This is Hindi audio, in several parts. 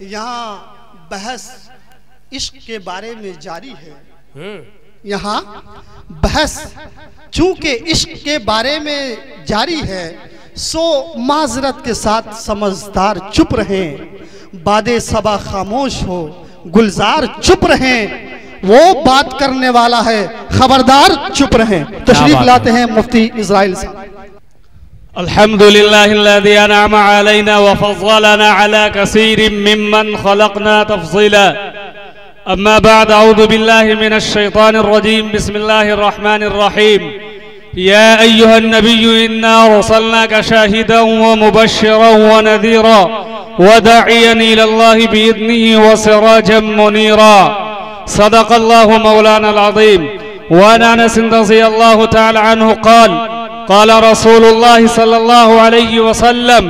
यहाँ बहस इश्क के बारे में जारी है। यहाँ बहस चूंकि इश्क के बारे में जारी है, सो माजरत के साथ समझदार चुप रहें। बादे सबा खामोश हो, गुलजार चुप रहें। वो बात करने वाला है, खबरदार चुप रहें। तशरीफ लाते हैं मुफ्ती इज़राइल साहब। अल्हम्दुलिल्लाहिल्लज़ी अनअमा अलैना व फज़्ज़लना अला कसीरिम मिम्मन खलक़ना तफ़ज़ीला। अम्मा बाद, अऊज़ु बिल्लाहि मिनश शैतानिर रजीम। बिस्मिल्लाहिर रहमानिर रहीम। या अय्युहन नबिय्यु इन्ना अरसलनाका शाहिदन व मुबश्शिरन व नज़ीरा व दाइयन इलल्लाहि बिइज़निहि व सिराजन मुनीरा। सदक़ल्लाहु मौलानल अज़ीम। व अन अनस रज़ियल्लाहु तआला अन्हु क़ाल रसूलुल्लाह सल्लल्लाहु अलैहि वसल्लम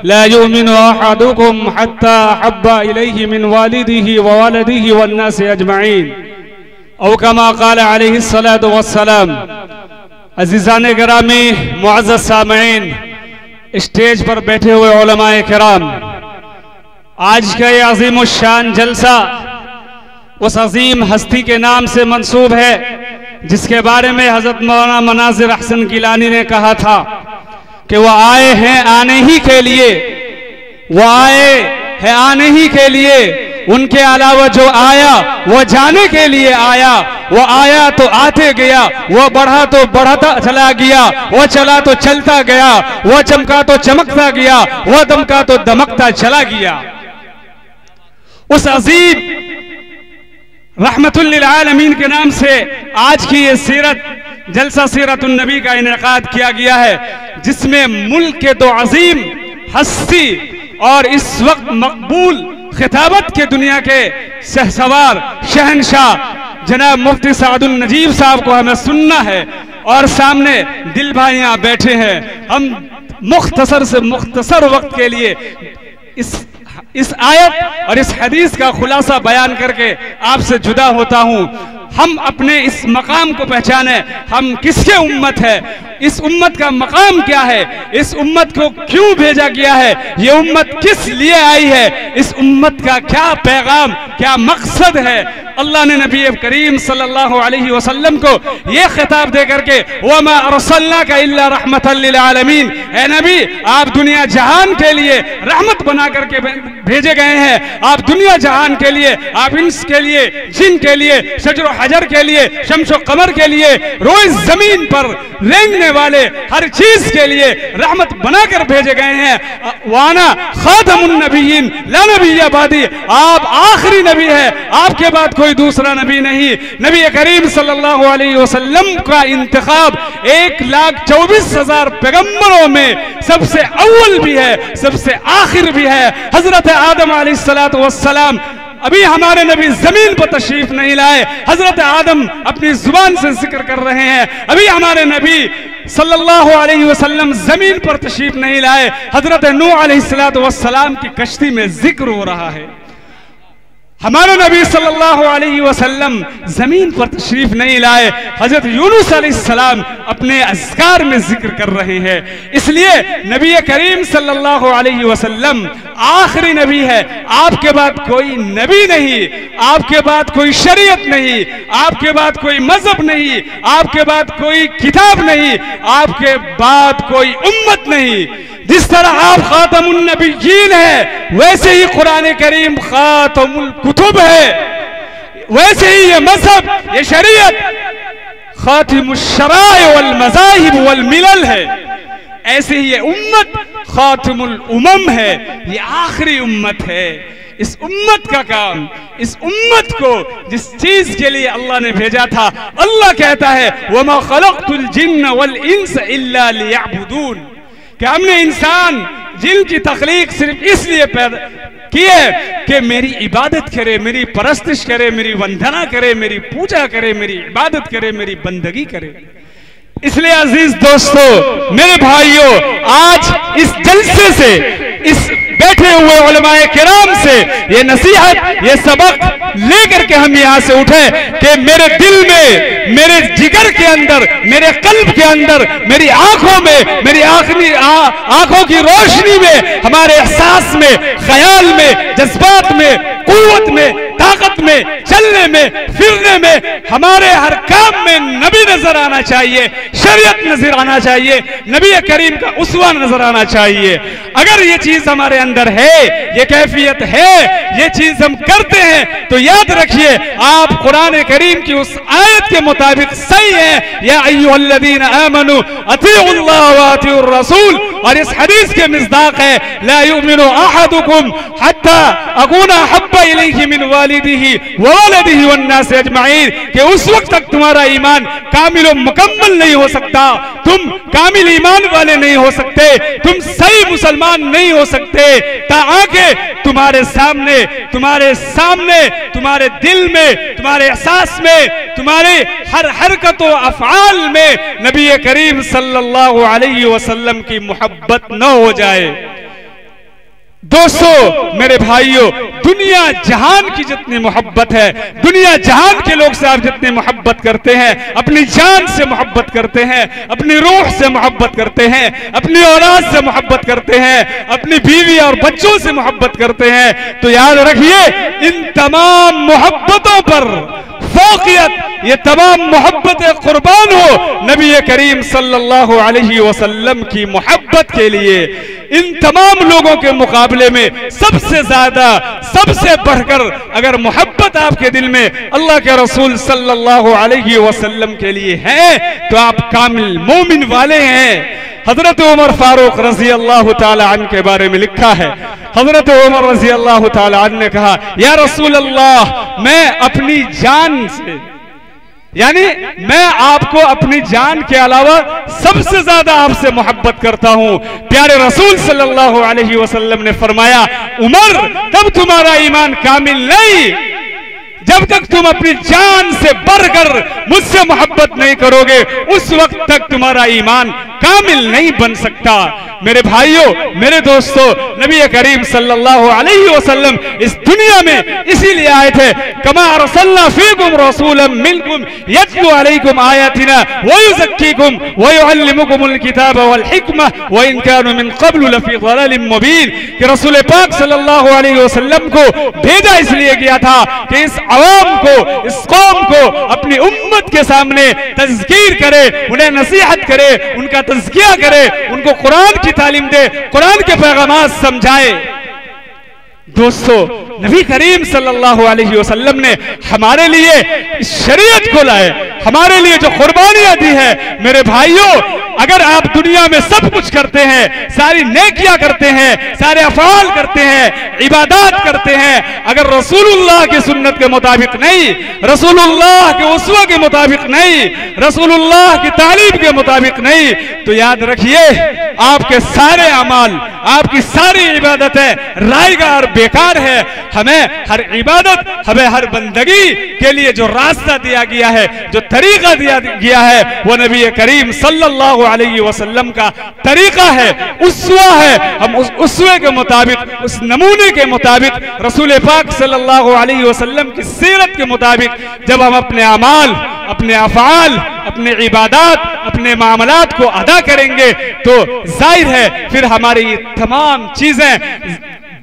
ला युमिनु अहदुकुम हत्ता अहब्बा इलैहि मिन वालिदिही व वलदिही वन नासि अजमईन। औ कमा क़ाल अलैहि सलातु वस्सलाम। अज़ीज़ान गिरामी, मुअज़्ज़ज़ सामईन, स्टेज पर बैठे हुए उलमाए किराम, आज का ये अज़ीम शान जलसा उस अजीम हस्ती के नाम से मंसूब है जिसके बारे में हजरत मौलाना मनाज़िर अहसन गिलानी ने कहा था कि वो आए हैं आने ही के लिए, वो आए हैं आने ही के लिए, उनके अलावा जो आया वो जाने के लिए आया। वो आया तो आते गया, वो बढ़ा तो बढ़ता चला गया, वो चला तो चलता गया, वो चमका तो चमकता गया, वो दमका तो दमकता चला गया। उस अजीम रहमतुल लिल आलमीन के नाम से आज की ये सीरत जलसा सीरतुन नबी का इनेकाद किया गया है, जिसमें मुल्क के दो अजीम हस्ती और इस वक्त मकबूल खिताबत के दुनिया के शहसवार शहनशाह जनाब मुफ्ती सादुल नजीब साहब को हमें सुनना है। और सामने दिल भाइयां बैठे हैं। हम मुख्तसर से मुख्तसर वक्त के लिए इस आयत और इस हदीस का खुलासा बयान करके आपसे जुदा होता हूं। हम अपने इस मकाम को पहचाने, हम किसके उम्मत है, इस उम्मत का मकाम क्या है, इस उम्मत को क्यों भेजा गया है, ये उम्मत किस लिए आई है, इस उम्मत का क्या पैगाम, क्या मकसद है। अल्लाह ने नबी करीम सल्लल्लाहु अलैहि वसल्लम को ये खिताब दे करके वमा अरसलनाका इल्ला रहमतल लिल आलमीन, ए नबी आप दुनिया जहान के लिए रहमत बना करके भेजे गए हैं। आप दुनिया जहान के लिए, आप इंस के लिए, जिन के लिए, शजर हजर के लिए, शम्सो कमर के लिए, रोज जमीन पर रेंगने वाले हर चीज के लिए रहमत बनाकर भेजे गए हैं। वाना खातमुन नबिय्यीन ला नबिय्य बादी, आप आखिरी नबी है, आपके बाद कोई दूसरा नबी नहीं। नबी करीम सल्लल्लाहु अलैहि वसल्लम का इंतखाब 1,24,000 पैगंबरों में सबसे अव्वल भी है, सबसे आखिर भी है। हजरत आदम अलैहिस्सलातु वस्सलाम अभी हमारे नबी जमीन पर तशरीफ नहीं लाए। हजरत आदम अपनी जुबान से जिक्र कर रहे हैं। अभी हमारे नबी सल्लल्लाहु अलैहि वसल्लम जमीन पर तशरीफ नहीं लाए। हजरत नूह अलैहिस्सलातु वस्सलाम की कश्ती में जिक्र हो रहा है। हमारे नबी सल्लल्लाहु अलैहि वसल्लम जमीन पर तशरीफ नहीं लाए। हजरत यूनुस अलैहिस्सलाम अपने अज़कार में जिक्र कर रहे हैं। इसलिए नबी करीम सल्लल्लाहु अलैहि वसल्लम आखिरी नबी है। आपके बाद कोई नबी नहीं, आपके बाद कोई शरीयत नहीं, आपके बाद कोई मजहब नहीं, आपके बाद कोई किताब नहीं, आपके बाद कोई उम्मत नहीं। जिस तरह आप खातमुन नबिय्यीन है, वैसे ही कुरान करीम खातमुल कुतुब है, वैसे ही ये मजहब, ये शरीयत खातिमुश शराय वल मज़ाहिब वल मिलल है। ऐसे ही ये उम्मत खातिमुल उमम है, ये आखिरी उम्मत है। इस उम्मत का काम, इस उम्मत को जिस चीज के लिए अल्लाह ने भेजा था, अल्लाह कहता है वमा खलक़तुल जिन्न वल इंस इल्ला लियअबुदून, कि हमने इंसान जिन की तख्लीक सिर्फ इसलिए पैदा की है कि मेरी इबादत करे, मेरी परस्तिश करे, मेरी वंदना करे, मेरी पूजा करे, मेरी इबादत करे, मेरी बंदगी करे। इसलिए अजीज दोस्तों, मेरे भाइयों, आज इस जलसे से, इस बैठे हुए उलमाए किराम से ये नसीहत, ये सबक लेकर के हम यहाँ से उठे कि मेरे दिल में, मेरे जिगर के अंदर, मेरे कल्ब के अंदर, मेरी आंखों में, मेरी आंखों की रोशनी में, हमारे एहसास में, ख्याल में, जज्बात में, कुव्वत में, ताकत में, चलने में, फिरने में, हमारे हर काम में नबी नजर आना चाहिए, शरीयत नजर आना चाहिए, नबी करीम का उस्वा नजर आना चाहिए। अगर ये चीज हमारे अंदर है, ये कैफियत है, ये चीज हम करते हैं, तो याद रखिए आप कुरान करीम की उस आयत के मुताबिक सही है, या अय्युहल्लज़ीना आमनू अतीउल्लाह व अतीउर रसूल, और इस हदीस के मिस्दाक है ला युमिनु अहदुकुम हत्ता अकूना हब्बा इलैहि मिन वालिदिही व वलदिही वन नास अजमईन, कि उस वक्त तक तुम्हारा ईमान कामिल व मुकम्मल नहीं हो सकता, तुम कामिल ईमान वाले नहीं हो सकते, तुम सही मुसलमान नहीं हो सकते ताकि तुम्हारे सामने, तुम्हारे दिल में, तुम्हारे एहसास में, तुम्हारे हर हरकत व अफ़आल में नबी करीम सल्लल्लाहु अलैहि वसल्लम की मोहब्बत न हो जाए। दोस्तों, मेरे भाइयों, दुनिया जहान की जितनी मोहब्बत है, दुनिया जहान के लोग से आप जितनी मोहब्बत करते हैं, अपनी जान से मोहब्बत करते हैं, अपनी रूह से मोहब्बत करते हैं, अपनी औलाद से मोहब्बत करते हैं, अपनी बीवी और बच्चों से मोहब्बत करते हैं, तो याद रखिए इन तमाम मोहब्बतों पर फौकियत, ये तमाम मोहब्बतें कुर्बान हो नबी करीम सल्लल्लाहु अलैहि वसल्लम की मोहब्बत के लिए। इन तमाम लोगों के मुकाबले में सबसे ज्यादा, सबसे बढ़कर अगर मोहब्बत आपके दिल में अल्लाह के रसूल सल्लल्लाहु अलैहि वसल्लम के लिए है, तो आप कामिल मोमिन वाले हैं। हजरत उमर फारूक रजी अल्लाह ताला अन्हु के बारे में लिखा है, हजरत उमर रजी अल्लाह ताला अन्हु ने कहा, या रसूल अल्लाह, मैं अपनी जान से, यानी मैं आपको अपनी जान के अलावा सबसे ज्यादा आपसे मोहब्बत करता हूं। प्यारे रसूल सल्लल्लाहु अलैहि वसल्लम ने फरमाया, उमर, तब तुम्हारा ईमान कामिल नहीं जब तक तुम अपनी जान से बढ़कर मुझसे मोहब्बत नहीं करोगे, उस वक्त तक तुम्हारा ईमान कामिल नहीं बन सकता। मेरे भाइयों, मेरे दोस्तों, नबी करीम सल्लल्लाहु अलैहि वसल्लम इस दुनिया में इसीलिए आए थे, कमा अरसलना फीकुम रसूलन मिनकुम यतलू अलैकुम आयातिना व युज़क्कीकुम व युअल्लिमुकुमुल किताब वल हिकमा व इन कानू मिन क़ब्लु लफी ज़लालिम मुबीन, कि रसूल पाक सल्लल्लाहु अलैहि वसल्लम को भेजा इसलिए गया था कि इस अवाम को, इस कौम को अपनी उम्मत के सामने तज़कीर करे, उन्हें नसीहत करे, उनका तज़किया करे, उनको कुरान की तालीम दे, कुरान के पैगामात समझाए। दोस्तों, नबी करीम सल्लल्लाहु अलैहि वसल्लम ने हमारे लिए इस शरीयत को लाए, हमारे लिए जो कुर्बानियां दी है, मेरे भाइयों, अगर आप दुनिया में सब कुछ करते हैं, सारी नेकियां करते हैं, सारे अफ़आल करते हैं, इबादत करते हैं, अगर रसूलुल्लाह की सुन्नत के मुताबिक नहीं, रसूलुल्लाह के उस्वा के मुताबिक नहीं, रसूलुल्लाह की तालीम के मुताबिक नहीं, तो याद रखिए आपके सारे अमाल, आपकी सारी इबादतें रायगार बेकार है। हमें हर इबादत, हमें हर बंदगी के लिए जो रास्ता दिया गया है, जो तरीका दिया गया है, वो नबी करीम सल्लल्लाहु अलैहि वसल्लम का तरीका है, उस्वा है। हम उस उस्वे के मुताबिक, उस नमूने के मुताबिक, रसूल पाक सल्लल्लाहु अलैहि वसल्लम की सीरत के मुताबिक जब हम अपने अमाल, अपने अफ़आल, अपने इबादत, अपने मामलात को अदा करेंगे, तो जाहिर है फिर हमारी ये तमाम चीजें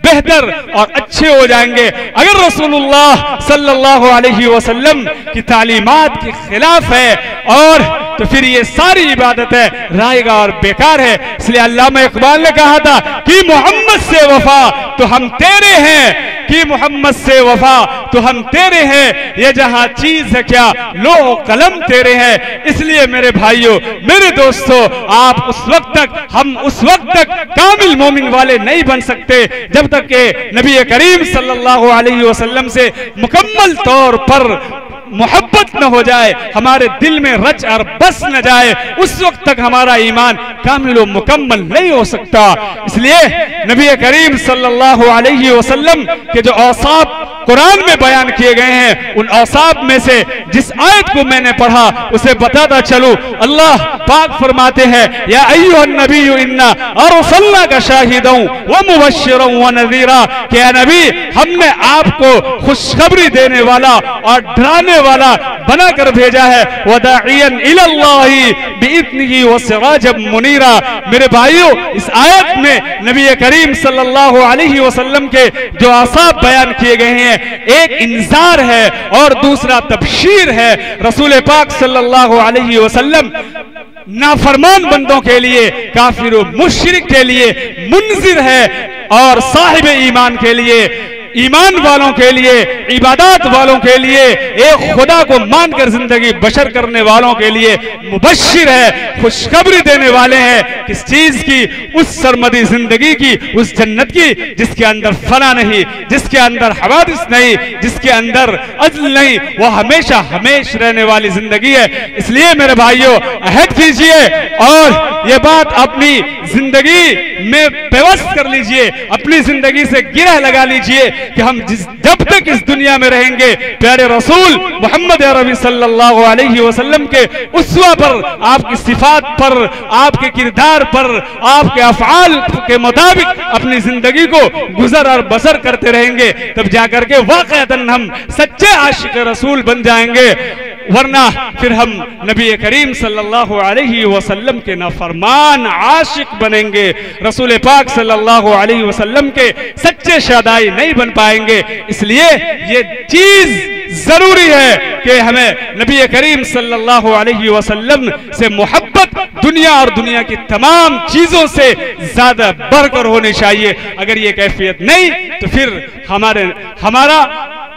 बेहतर और अच्छे हो जाएंगे। अगर रसूलुल्लाह सल्लल्लाहु अलैहि वसल्लम की तालीमात के खिलाफ है और तो फिर ये सारी इबादतें रायगा और बेकार है। इसलिए अल्लामा इकबाल ने कहा था कि मोहम्मद से वफा तो हम तेरे हैं, कि मोहम्मद से वफा तो हम तेरे हैं, ये जहां चीज है क्या लो कलम तेरे हैं। इसलिए मेरे भाइयों, मेरे दोस्तों, आप उस वक्त तक, हम उस वक्त तक कामिल मोमिन वाले नहीं बन सकते जब तक के नबी करीम सल्लल्लाहु अलैहि वसल्लम से मुकम्मल तौर पर मोहब्बत न हो जाए, हमारे दिल में रच और बस न जाए, उस वक्त तक हमारा ईमान कामिल और मुकम्मल नहीं हो सकता। इसलिए नबी करीम सल्लल्लाहु अलैहि वसल्लम के जो औसाफ कुरान में बयान किए गए हैं, उन औसाफ में से जिस आयत को मैंने पढ़ा उसे बताता चलूं। अल्लाह पाक फरमाते हैं, या अय्युहन नबिय्यु इन्ना अरसलनाका शाहिदन व मुबश्शिरन व नज़ीरा, कि या नबी हमने आपको खुशखबरी देने वाला और डराने वाला बनाकर भेजा है, व दाइयन इलल्लाहि बिइज़्निही व सिराजम मुनीरा। मेरे भाइयों, इस आयत में नबी करीम सल्लल्लाहु अलैहि वसल्लम के जो औसाफ बयान किए गए हैं, एक इंजार है और दूसरा तबशीर है। रसूल पाक सल्लल्लाहु अलैहि वसल्लम नाफरमान बंदों के लिए, काफिर और मुशरिक के लिए मुनजिर है, और साहिब ईमान के लिए, ईमान वालों के लिए, इबादत वालों के लिए, एक खुदा को मानकर जिंदगी बशर करने वालों के लिए मुबश्शिर है, खुशखबरी देने वाले हैं। किस चीज की? उस सरमदी जिंदगी की, उस जन्नत की जिसके अंदर फना नहीं, जिसके अंदर हवादिस नहीं, जिसके अंदर अदल नहीं, वो हमेशा हमेश रहने वाली जिंदगी है। इसलिए मेरे भाइयों, अहद कीजिए और ये बात अपनी जिंदगी में पेवस्त कर लीजिए, अपनी जिंदगी से गिरह लगा लीजिए कि हम जब तक इस दुनिया में रहेंगे, प्यारे रसूल मोहम्मद अरबी सल्लल्लाहु अलैहि वसल्लम के उस्वा पर, आपकी सिफात पर, आपके किरदार पर, आपके अफ़आल के मुताबिक अपनी जिंदगी को गुजर और बसर करते रहेंगे, तब जाकर के वाक़अतन हम सच्चे आशिक रसूल बन जाएंगे। वरना फिर हम नबी करीम सल्लल्लाहु अलैहि वसल्लम के नाफरमान आशिक बनेंगे, रसूल पाक सल्लल्लाहु अलैहि वसल्लम के सच्चे शादाई नहीं बन पाएंगे। इसलिए ये चीज जरूरी है कि हमें नबी करीम सल्लल्लाहु अलैहि वसल्लम से मोहब्बत दुनिया और दुनिया की तमाम चीजों से ज्यादा बढ़कर होनी चाहिए। अगर ये कैफियत नहीं तो फिर हमारा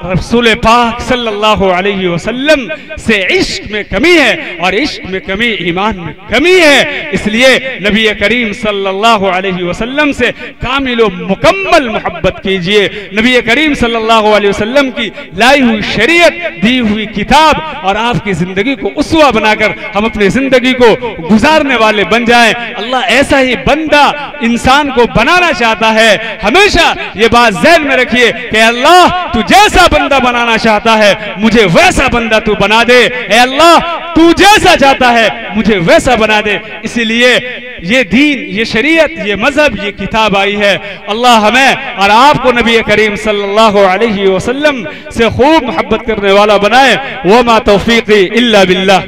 रसूल पाक सल्लल्लाहु अलैहि वसल्लम से इश्क में कमी है, और इश्क में कमी ईमान में कमी है। इसलिए नबी करीम सल्लल्लाहु अलैहि वसल्लम से कामिल व मुकम्मल मोहब्बत कीजिए। नबी करीम सल्लल्लाहु अलैहि वसल्लम की लाई हुई शरीयत, दी हुई किताब और आपकी जिंदगी को उसवा बनाकर हम अपनी जिंदगी को गुजारने वाले बन जाएं। अल्लाह ऐसा ही बंदा इंसान को बनाना चाहता है। हमेशा ये बात ज़हन में रखिए कि अल्लाह तू जैसा बंदा बनाना चाहता है, मुझे वैसा बंदा तू बना दे। ऐ अल्लाह, तू जैसा चाहता है मुझे वैसा बना दे। इसीलिए ये दीन, ये शरीयत, ये मजहब, ये किताब आई है। अल्लाह हमें और आपको नबी करीम सल्लल्लाहु अलैहि वसल्लम से खूब मोहब्बत करने वाला बनाए। वमा तौफीकी इल्ला बिल्लाह।